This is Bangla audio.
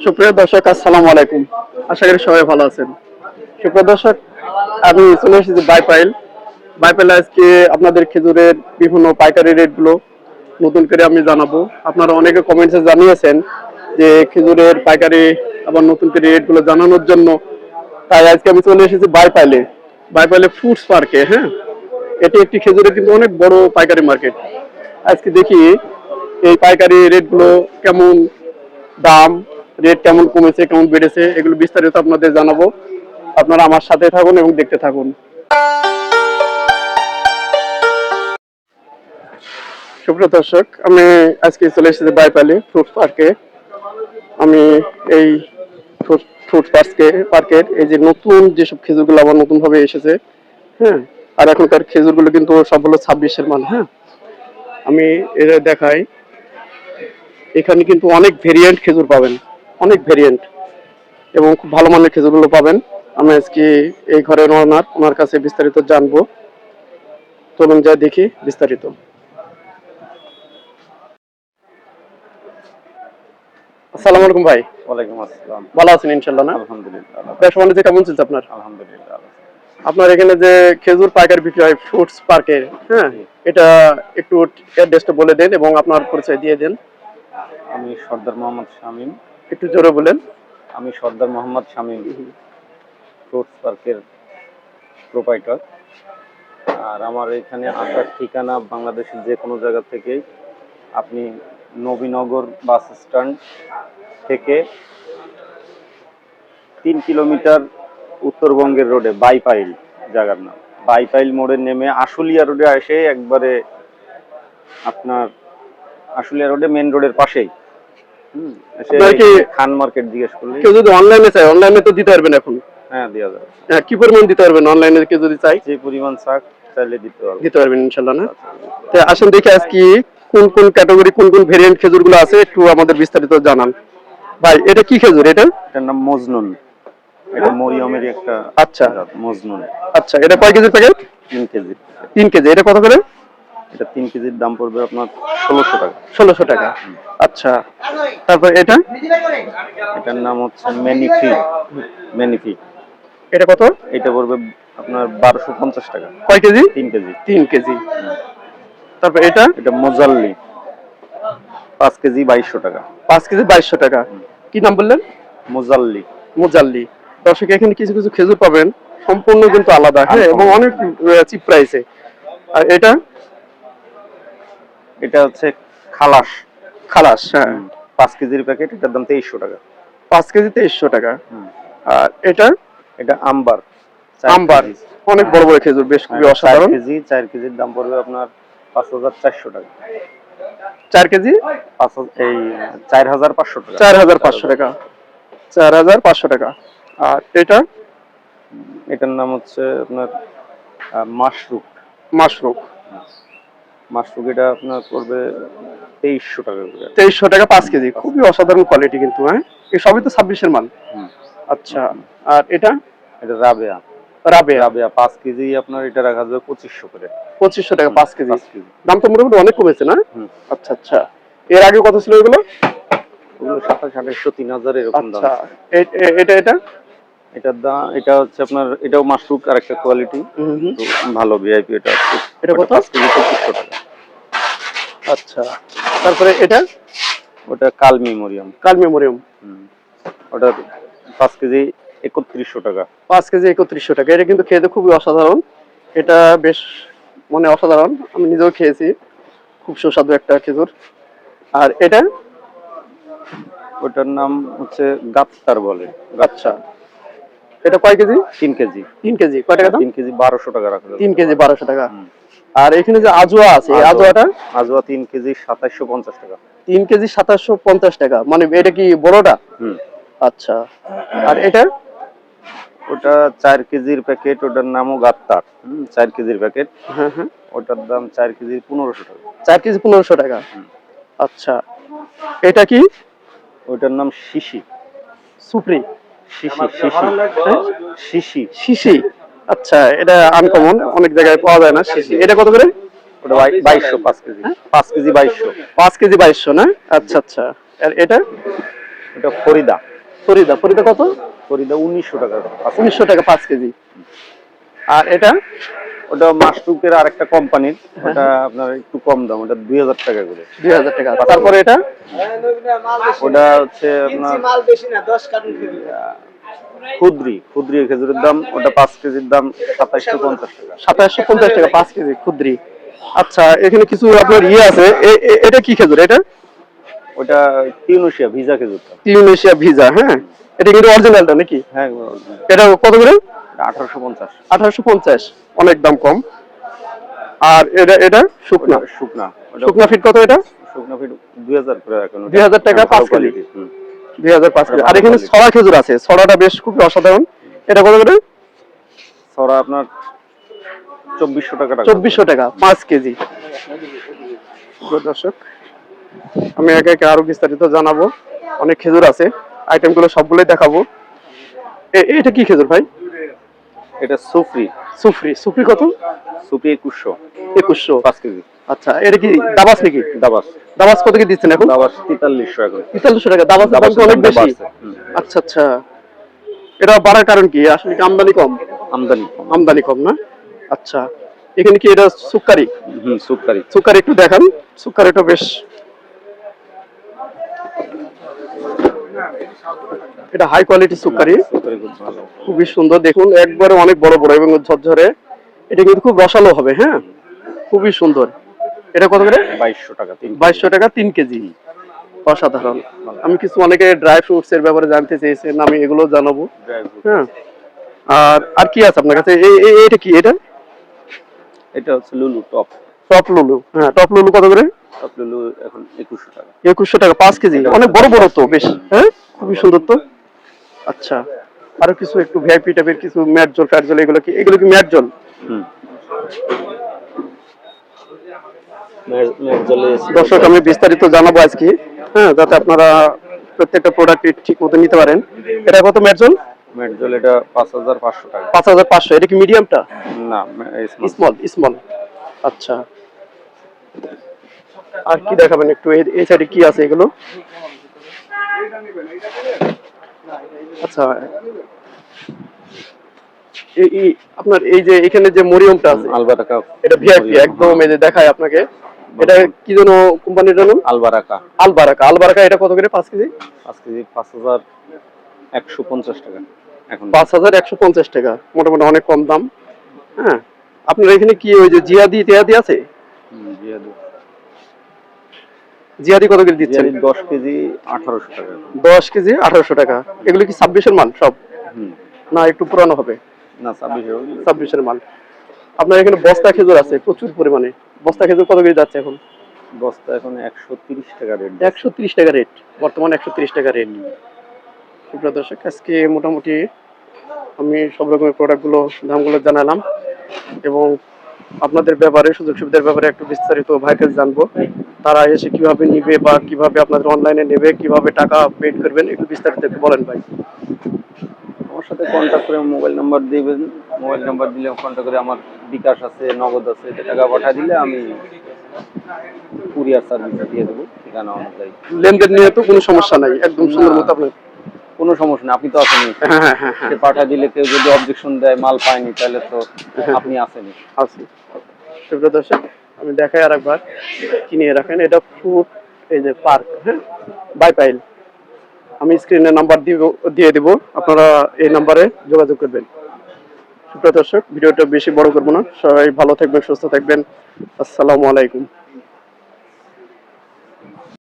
সুপ্রিয় দর্শক, আসসালামু আলাইকুম। আশা করি সবাই ভালো আছেন। সুপ্রিয় দর্শক, আমি চলে এসেছি বাইপাইল আজকে আপনাদের খেজুরের বিভিন্ন পাইকারি রেটগুলো নতুন করে আমি জানাবো। আপনারা অনেকে কমেন্টসে জানিয়েছেন যে খেজুরের পাইকারি আবার নতুন করে রেটগুলো জানানোর জন্য, তাই আজকে আমি চলে এসেছি বাইপাইলে ফ্রুটস পার্কে। হ্যাঁ, এটি একটি খেজুরের কিন্তু অনেক বড় পাইকারি মার্কেট। আজকে দেখি এই পাইকারি রেটগুলো কেমন, দাম রেট কেমন কমেছে কেমন বেড়েছে, এগুলো বিস্তারিত আপনাদের জানাবো। আপনারা আমার সাথে থাকুন এবং দেখতে থাকুন। সুপ্রিয় দর্শক, আমি আজকে চলে এসেছি বাইপালি ফ্রুট পার্কে। আমি এই ফ্রুট পার্কের এই যে নতুন যেসব খেজুরগুলো আবার নতুন ভাবে এসেছে, হ্যাঁ, আর এখনকার খেজুরগুলো কিন্তু সব হলো 26-এর মান। হ্যাঁ, আমি এটা দেখাই, এখানে কিন্তু অনেক ভেরিয়েন্ট খেজুর পাবেন, অনেক ভেরিয়েন্ট এবং খুব ভালো মানের খেজুরগুলো পাবেন। আমি আজকে এই ঘরের ওনার কাছে বিস্তারিত জানবো। চলুন যাই দেখি বিস্তারিত। আসসালামু আলাইকুম ভাই। ওয়ালাইকুম আসসালাম। ভালো আছেন ইনশাআল্লাহ? না, আলহামদুলিল্লাহ। ব্যবসা বাণিজ্য কেমন চলছে আপনার? আলহামদুলিল্লাহ। আপনার এখানে যে খেজুর পাইকারি বিক্রি হয় ফ্রুটস পার্কের, হ্যাঁ, এটা একটু অ্যাড্রেসটা বলে দেন এবং আপনার পরিচয় দিয়ে দেন। আমি সর্দার মোহাম্মদ শামীম। একটু জোরে বলেন। আমি সর্দার মোহাম্মদ শামীম, ফ্রুটস পার্কের প্রোপাইটার। আর আমার এখানে আসার ঠিকানা বাংলাদেশের যে কোনো জায়গা থেকেই, আপনি নবীনগর বাস স্ট্যান্ড থেকে 3 কিলোমিটার উত্তরবঙ্গের রোডে বাইপাইল জায়গার নাম, বাইপাইল মোড়ে নেমে আশুলিয়া রোডে এসে একবারে আপনার আশুলিয়া রোডে মেন রোডের পাশেই খান মার্কেট জিজ্ঞেস করলে। কেউ যদি অনলাইনে চায়, অনলাইনে তো দিতে পারবেন এখন? হ্যাঁ, দেওয়া যাবে। হ্যাঁ, কি পরিমাণ দিতে পারবেন অনলাইনে কেউ যদি চাই? যে পরিমাণ চাক চাইলে দিতে পারবেন ইনশাআল্লাহ। না, তো আসুন দেখি আজকে কোন কোন ক্যাটাগরি, কোন কোন ভেরিয়েন্ট খেজুরগুলো আছে একটু আমাদের বিস্তারিত জানান। ভাই, এটা কি খেজুর? এটার নাম মজনুন। এটা মরিয়মের একটা। আচ্ছা, মজনুন। আচ্ছা, এটা কয় কেজির প্যাকেট? 3 কেজি। 3 কেজি। এটা কত করে? এটা 3 কেজির দাম পড়বে আপনার 1600 টাকা। 1600 টাকা। আচ্ছা, তারপর এটার নাম হচ্ছে ম্যানিফি। এটা কত? এটা পড়বে আপনার 1250 টাকা। কয় কেজি? 3 কেজি। 3 কেজি। তারপর এটা মোজাল্লি, 5 কেজি 2200 টাকা। 5 কেজি 2200 টাকা। কি নাম বললেন? মোজাল্লি। মোজাল্লি। দর্শক, এখানে কিছু কিছু খেজুর পাবেন সম্পূর্ণ কিন্তু আলাদা, হ্যাঁ, এবং অনেক চিপ প্রাইসে। আর এটা হচ্ছে খালাস। হ্যাঁ, 5 কেজির প্যাকেট, এটার দাম 2300 টাকা। 5 কেজি 2300 টাকা। আর এটা আম্বার। অনেক বড় বড় খেজুর, বেশ খুবই অসাধারণ। 4 কেজির দাম পড়বে আপনার 5400 টাকা। 4 কেজি 4500 টাকা। 4500 টাকা। 4500 টাকা। আর এটার নাম হচ্ছে আপনার মাশরুক। এটা আপনার পড়বে 2300 টাকা করে। 2300 টাকা 5 কেজি। খুবই অসাধারণ কোয়ালিটি কিন্তু। হ্যাঁ, এই সবই তো 26-এর মান। আচ্ছা, আর এটা রাবেয়া 5 কেজি আপনার এটা রাখা যাবে 2500 করে। 2500 টাকা 5 কেজি। দাম তো মোটামুটি অনেক কমেছে না? আচ্ছা আচ্ছা, এর আগে কত ছিল এগুলো? 2700 3000 এরকম দাম। আচ্ছা, এটার দাম, এটা হচ্ছে আপনার, এটাও মাশরুক আর একটা কোয়ালিটি, ভালো ভিআইপি। এটা কত? 5 কেজি 2500 টাকা। আচ্ছা, তারপরে ওটা কালমি মরিয়ম। ওটা 5 কেজি 3100 টাকা। 5 কেজি 3100 টাকা। এটা কিন্তু খেতে খুবই অসাধারণ। এটা বেশ অসাধারণ, আমি নিজেও খেয়েছি, খুব সুস্বাদু একটা খেজুর। আর ওটার নাম হচ্ছে গাত্তার বলে। আচ্ছা, এটা কয় কেজি? 3 কেজি। 3 কেজি কয় টাকা দাম? 3 কেজি 1200 টাকা রাখা যাবে। 3 কেজি 1200 টাকা। আর এখানে যে আজোয়া আছে, আজোয়া 3 কেজি 2750 টাকা। 3 কেজি 2750 টাকা। মানে এটা কি বড়টা? আচ্ছা, আর ওটা 4 কেজির প্যাকেট, ওটার নামও গাত্তার। 4 কেজির প্যাকেট। হ্যাঁ, ওটার দাম 4 কেজি 1500 টাকা। 4 কেজি 1500 টাকা। আচ্ছা, এটা কি? ওটার নাম শিশি। সুপ্রি। শিশি। আচ্ছা, এটা আনকমন, অনেক জায়গায় পাওয়া যায় না শিশি। এটা কত করে? ওটা 2200 5 কেজি। 5 কেজি 2200। 5 কেজি 2200 না? আচ্ছা আচ্ছা। আর এটা ফরিদা। ফরিদা, ফরিদা কত? ফরিদা 1900 টাকা। 1900 টাকা 5 কেজি। আর এটা? ওটা মাশরুকের আরেকটা কোম্পানির, ওটা আপনার একটু কম দাম, ওটা 2000 টাকা করে। 2000 টাকা। তারপরে এটা? ওটা হচ্ছে আপনার মাল বেশি না, 10 কার্টন খেজুর। খুদ্রি, খুদ্রি খেজুরের দাম, ওটা 5 কেজির দাম 2750 টাকা। 2750 টাকা 5 কেজি খুদ্রি। আচ্ছা, এখানে কিছু আপনার আছে, এটা কি খেজুর এটা? ওটা তিউনিসিয়া ভিজা খেজুরটা। তিউনিসিয়া ভিজা, হ্যাঁ। এটা কিন্তু অরিজিনালটা নাকি? হ্যাঁ। এটা কত করে? 1850। 1850, অনেক দাম কম। আর এটা শুকনা? শুকনা। শুকনা ফিট কত এটা? শুকনা ফিট 2000 করে এখন। 2000 টাকা 5 কেজি। 2000 5 কেজি। আর এখানে ছড়া খেজুর আছে, ছড়াটা বেশ খুব অসাধারণ। এটা কত করে? ছড়া আপনার 2400 টাকা। 2400 টাকা 5 কেজি। দর্শক, আমি একে একে আরো বিস্তারিত জানাবো। অনেক খেজুর আছে, আইটেমগুলো সবগুলোই দেখাবো। এটা কি খেজুর ভাই? এটা সুফরি। সুফরি, সুফরি কত? সুফরি 2100। 2100 5 কেজি। আচ্ছা, এটা কি দাবাস নাকি? দাবাস। দাবাস কত কি দিচ্ছেন এখন? দাবাস 4300 এখন। 4300 টাকা। দাবাস দাম তো অনেক বেশি। আচ্ছা আচ্ছা, এটা বাড়ার কারণ কি? আসলে কি আমদানি কম? আমদানি কম না? আচ্ছা, এখানে কি এটা সুক্কারি? সুক্কারি। সুক্কারি একটু দেখান। সুক্কারিটা বেশ, এটা হাই কোয়ালিটি সুক্কারি, খুবই সুন্দর। দেখুন একবারে অনেক বড় বড় এবং ঝরঝরে। এটা কিন্তু খুব রসালো হবে, হ্যাঁ, খুবই সুন্দর। এটা কত করে? 2200 টাকা। 2200 টাকা 3 কেজি। অসাধারণ। আমি কিছু অনেকে ড্রাই ফ্রুটস এর ব্যাপারে জানতে চেয়েছেন, আমি এগুলো জানাবো। হ্যাঁ, আর কি আছে আপনার কাছে? এটা কি? এটা হচ্ছে লুলু টপ। টপ লুলু, হ্যাঁ। টপ লুলু কত করে? টপ লুলু এখন 2100 টাকা। 2100 টাকা 5 কেজি। অনেক বড় বড় তো বেশ, হ্যাঁ, খুবই সুন্দর তো। আচ্ছা, আরো কিছু একটু ভিআইপি টাইপের কিছু ম্যাট জল, ফ্যাট জল, এগুলো কি ম্যাট জল? দর্শক, আমি বিস্তারিত জানাবো আজকে, হ্যাঁ, যাতে আপনারা প্রত্যেকটা প্রোডাক্ট ঠিক মতো নিতে পারেন। এটা কত ম্যাট জল? ম্যাট জল এটা 5500 টাকা। 5500। এটা কি মিডিয়ামটা? না, স্মল। আচ্ছা, আর কি দেখাবেন একটু? এই সাইডে কি আছে এগুলো? আচ্ছা, এই আপনার এই যে এখানে যে মরিয়মটা আছে, আলবারাকা, এটা ভিআইপি একদম। এই যে দেখায় আপনাকে, এটা কি যেন কোম্পানির নাম? আলবারাকা। আলবারাকা। এটা কত করে 5 কেজি? 5 কেজি 5150 টাকা এখন। 5150 টাকা, মোটামুটি অনেক কম দাম। হ্যাঁ, আপনার এখানে কি ওই যে জিয়াদি আছে? জিয়াদি কত করে দিচ্ছেন? 10 কেজি 1800 টাকা। 10 কেজি 1800 টাকা। এগুলো কি 26 এর মাল সব? না একটু পুরানো হবে? না, 26 এর মাল। আপনার এখানে বস্তা খেজুর আছে প্রচুর পরিমাণে। বস্তা খেজুর কত করে যাচ্ছে এখন? বস্তা এখন 130 টাকা রেট। 130 টাকা রেট, বর্তমানে 130 টাকা রেট। সুপ্রিয় দর্শক, আজকে মোটামুটি আমি সব রকমের প্রোডাক্টগুলো দামগুলো জানালাম এবং আপনাদের ব্যাপারে, সুযোগ সুবিধার ব্যাপারে একটু বিস্তারিত ভাইয়ের কাছে জানবো। তারা এসে কিভাবে নিবে বা কিভাবে আপনাদের অনলাইনে নেবে, কিভাবে টাকা পেড করবেন, একটু বিস্তারিত একটু বলেন ভাই। আমার সাথে কন্ট্যাক্ট করে মোবাইল নাম্বার দিবেন। মোবাইল নাম্বার দিলে কন্ট্যাক্ট করে, আমার বিকাশ আছে, নগদ আছে, টাকা পাঠিয়ে দিলে আমি কুরিয়ার সার্ভিস দিয়ে দেবো ঠিকানা অনুযায়ী। লেনদেন নিয়ে তো কোনো সমস্যা নাই, একদম সুন্দর মতো আপনার। কোনো সমস্যা নেই, আপনি তো আছেন। হ্যাঁ। সে পাঠিয়ে দিলে কেউ যদি অবজেকশন দেয়, মাল পায়নি, তাহলে তো আপনি আছেনই। আছি। সুপ্রিয় দর্শক, আমি দেখাই আরেকবার, কিনে রাখেন। এটা ফুড, এই যে পার্ক, হ্যাঁ, বাইপাইল। আমি স্ক্রিনে নাম্বার দিয়ে দিব, আপনারা এই নাম্বারে যোগাযোগ করবেন। সুপ্রিয় দর্শক, ভিডিওটা বেশি বড় করবো না, সবাই ভালো থাকবেন, সুস্থ থাকবেন। আসসালামু আলাইকুম।